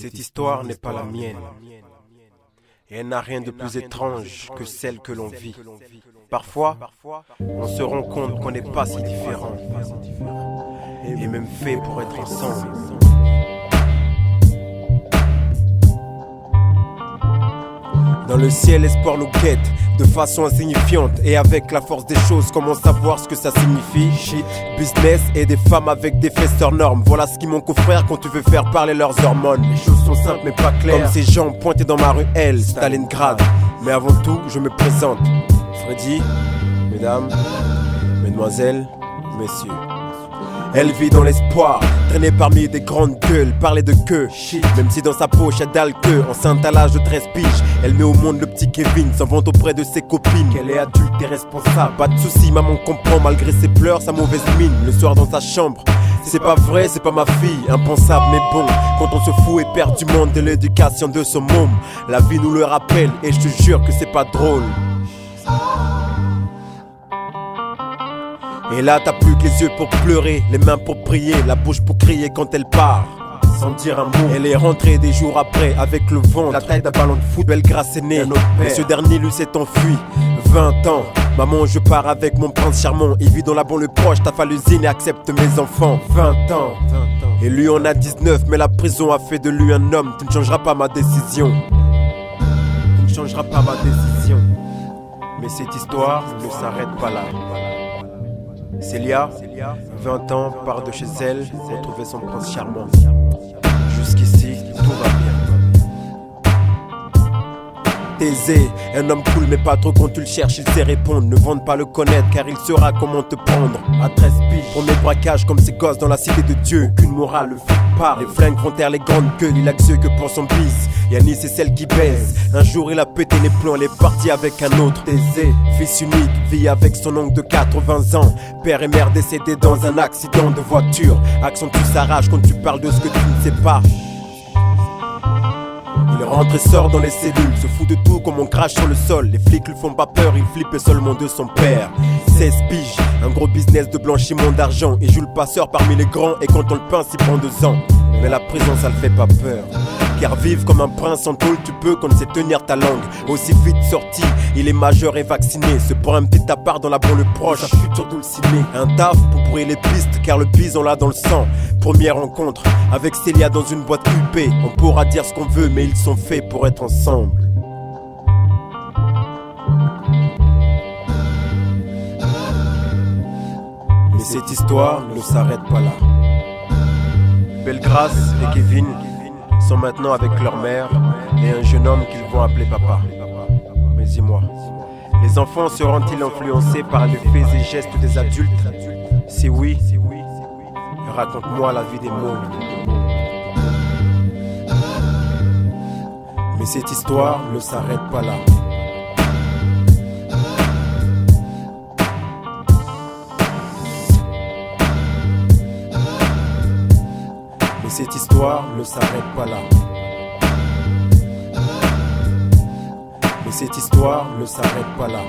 Cette histoire n'est pas la mienne. Et elle n'a rien de plus étrange que celle que l'on vit. Parfois, on se rend compte qu'on n'est pas si différents. Et même fait pour être ensemble. Dans le ciel, l'espoir nous guette de façon insignifiante. Et avec la force des choses, comment savoir ce que ça signifie? Shit, business et des femmes avec des fesses hors normes. Voilà ce qui manque aux frères quand tu veux faire parler leurs hormones. Les choses sont simples mais pas claires, comme ces gens pointés dans ma ruelle, Stalingrad. Mais avant tout, je me présente. Freddy, mesdames, mesdemoiselles, messieurs. Elle vit dans l'espoir, traînée parmi des grandes gueules, parler de queue, shit. Même si dans sa poche y'a dalle queue, enceinte à l'âge de 13 piges. Elle met au monde le petit Kevin, s'en vante auprès de ses copines. Qu'elle est adulte et responsable, pas de soucis, maman comprend malgré ses pleurs, sa mauvaise mine. Le soir dans sa chambre, c'est pas vrai, c'est pas ma fille, impensable mais bon. Quand on se fout et perd du monde de l'éducation de son môme, la vie nous le rappelle et je te jure que c'est pas drôle. Et là t'as plus que les yeux pour pleurer, les mains pour prier, la bouche pour crier quand elle part, sans dire un mot. Elle est rentrée des jours après avec le ventre, la taille d'un ballon de foot, belle grâce est née. Mais ce dernier lui s'est enfui, 20 ans. Maman je pars avec mon prince charmant, il vit dans la banlieue proche, taffe à l'usine et accepte mes enfants. 20 ans. Et lui en a 19, mais la prison a fait de lui un homme. Tu ne changeras pas ma décision. Tu ne changeras pas ma décision. Mais cette histoire ne s'arrête pas là. Célia, 20 ans, part de chez elle, retrouver son prince charmant. Jusqu'ici, tout va bien. Thésée, un homme cool mais pas trop quand tu le cherches, il sait répondre. Ne vante pas le connaître car il saura comment te prendre. À 13 piges, premier braquage comme ces gosses dans la cité de Dieu. Aucune morale, le flic part, les flingues font taire les grandes queues. Il a que ceux que pour son bise. Yannis c'est celle qui baise. Un jour il a pété les plombs, elle est partie avec un autre. Thésée, fils unique, vit avec son oncle de 80 ans. Père et mère décédés dans un accident de voiture. Accentue sa rage quand tu parles de ce que tu ne sais pas. Il rentre et sort dans les cellules, se fout de tout comme on crache sur le sol. Les flics lui font pas peur, il flippe seulement de son père. 16 piges, un gros business de blanchiment d'argent. Il joue le passeur parmi les grands et quand on le pince il prend 2 ans. Mais la prison ça le fait pas peur, car vivre comme un prince en tôle tu peux quand tu sais tenir ta langue. Aussi vite sorti, il est majeur et vacciné. Se prend un petit appart dans la banlieue proche, sa future dulcinée. Un taf pour brouiller les pistes car le bison l'a dans le sang. Première rencontre avec Célia dans une boîte huppée. On pourra dire ce qu'on veut mais ils sont faits pour être ensemble. Mais cette histoire ne s'arrête pas là. Bellegrâce et Kevin sont maintenant avec leur mère et un jeune homme qu'ils vont appeler papa. Mais dis-moi, les enfants seront-ils influencés par les faits et gestes des adultes? Si oui, raconte-moi la vie des mots. Mais cette histoire ne s'arrête pas là. Mais cette histoire ne s'arrête pas là. Mais cette histoire ne s'arrête pas là.